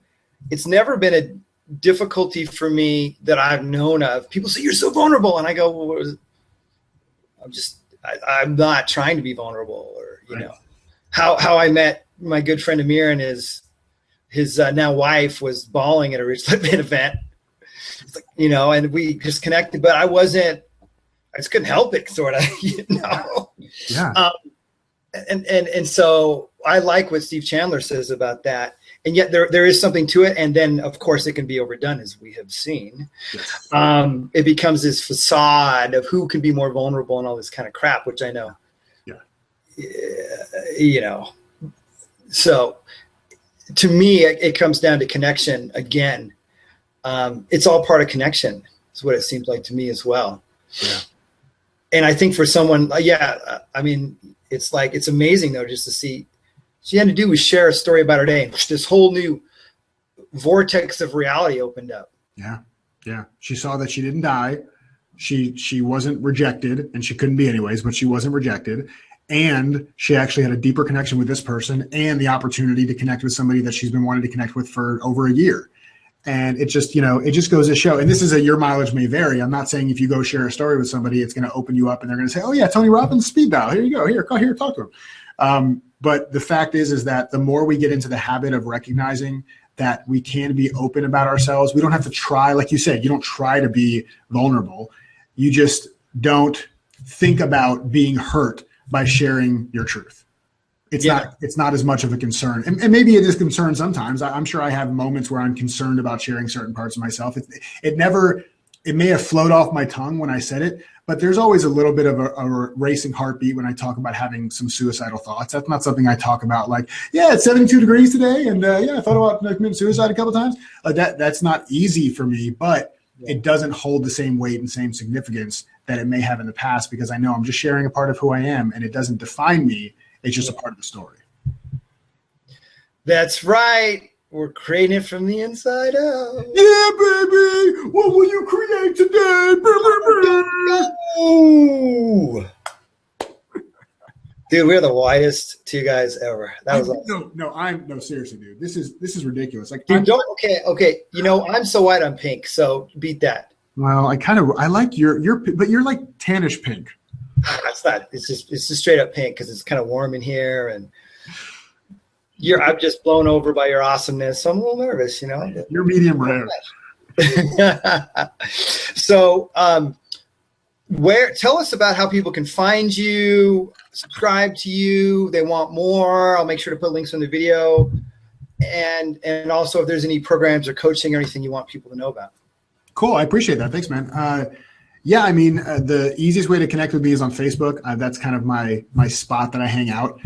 It's never been a difficulty for me that I've known of. People say you're so vulnerable, and I go, well, what was it? I'm not trying to be vulnerable, or you know, how I met my good friend Amir, and his now wife was bawling at a Rich Litvin event, like, you know, and we just connected, but I just couldn't help it, sort of, you know. Yeah. And so I like what Steve Chandler says about that. And yet there is something to it. And then, of course, it can be overdone, as we have seen. Yes. It becomes this facade of who can be more vulnerable and all this kind of crap, which I know. Yeah. You know. So to me, it comes down to connection again. It's all part of connection, is what it seems like to me as well. Yeah. And I think for someone, I mean, it's amazing, though, just to see. She had to do was share a story about her day, and this whole new vortex of reality opened up. Yeah. Yeah. She saw that she didn't die. She wasn't rejected, and she couldn't be anyways, but she wasn't rejected. And she actually had a deeper connection with this person and the opportunity to connect with somebody that she's been wanting to connect with for over a year. And it just, you know, it just goes to show, and this is your mileage may vary. I'm not saying if you go share a story with somebody, it's going to open you up and they're going to say, oh yeah, Tony Robbins speed dial. Here you go. Here, talk to him. But the fact is that the more we get into the habit of recognizing that we can be open about ourselves, we don't have to try, like you said, you don't try to be vulnerable. You just don't think about being hurt by sharing your truth. It's not as much of a concern. And maybe it is concern sometimes. I'm sure I have moments where I'm concerned about sharing certain parts of myself. It may have flowed off my tongue when I said it, but there's always a little bit of a racing heartbeat when I talk about having some suicidal thoughts. That's not something I talk about like, yeah, it's 72 degrees today. And I thought about committing suicide a couple of times. That's not easy for me, but it doesn't hold the same weight and same significance that it may have in the past, because I know I'm just sharing a part of who I am and it doesn't define me. It's just a part of the story. That's right. We're creating it from the inside out. Yeah, baby. What will you create today? Ooh. Dude, we're the whitest two guys ever. That was awesome. No, seriously, dude. This is ridiculous. Like, dude, okay. You know, I'm so white, I'm pink. So beat that. Well, I like your, but you're like tannish pink. That's not. It's just straight up pink because it's kind of warm in here, and I'm just blown over by your awesomeness. So I'm a little nervous, you know. You're medium rare. So, tell us about how people can find you, subscribe to you. They want more. I'll make sure to put links in the video, and also if there's any programs or coaching or anything you want people to know about. Cool. I appreciate that. Thanks, man. Yeah, I mean, the easiest way to connect with me is on Facebook. That's kind of my spot that I hang out.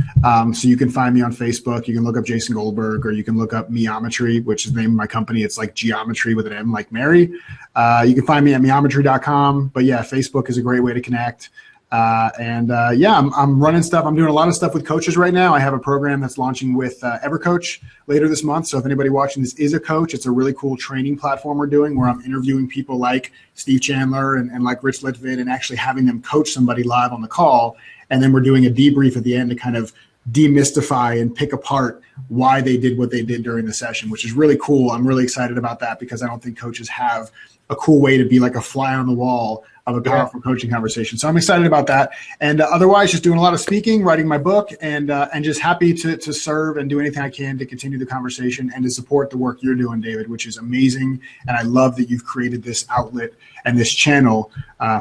So you can find me on Facebook. You can look up Jason Goldberg, or you can look up Meometry, which is the name of my company. It's like geometry with an M, like Mary. You can find me at meometry.com. But yeah, Facebook is a great way to connect. I'm running stuff. I'm doing a lot of stuff with coaches right now. I have a program that's launching with EverCoach later this month. So if anybody watching this is a coach, it's a really cool training platform we're doing where I'm interviewing people like Steve Chandler and like Rich Litvin, and actually having them coach somebody live on the call. And then we're doing a debrief at the end to kind of demystify and pick apart why they did what they did during the session, which is really cool. I'm really excited about that because I don't think coaches have a cool way to be like a fly on the wall of a powerful coaching conversation. So I'm excited about that. And otherwise, just doing a lot of speaking, writing my book, and just happy to serve and do anything I can to continue the conversation and to support the work you're doing, David, which is amazing. And I love that you've created this outlet and this channel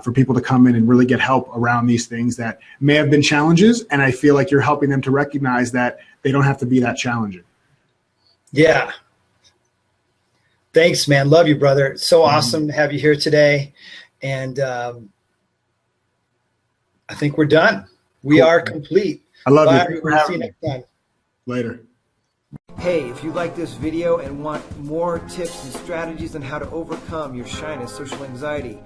for people to come in and really get help around these things that may have been challenges. And I feel like you're helping them to recognize that they don't have to be that challenging. Yeah. Thanks, man. Love you, brother. It's so awesome to have you here today. And I think we're done. We are complete. I love you. We'll see you next time. Later. Hey, if you like this video and want more tips and strategies on how to overcome your shyness, social anxiety,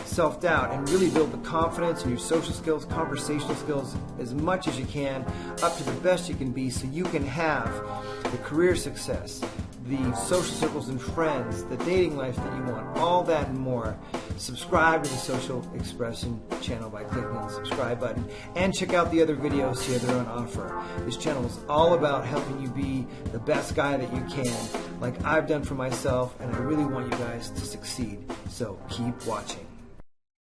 self-doubt, and really build the confidence in your social skills, conversational skills as much as you can, up to the best you can be, so you can have the career success, the social circles and friends, the dating life that you want, all that and more, subscribe to the Social Expression channel by clicking on the subscribe button, and check out the other videos here that are on offer. This channel is all about helping you be the best guy that you can, like I've done for myself, and I really want you guys to succeed. So keep watching.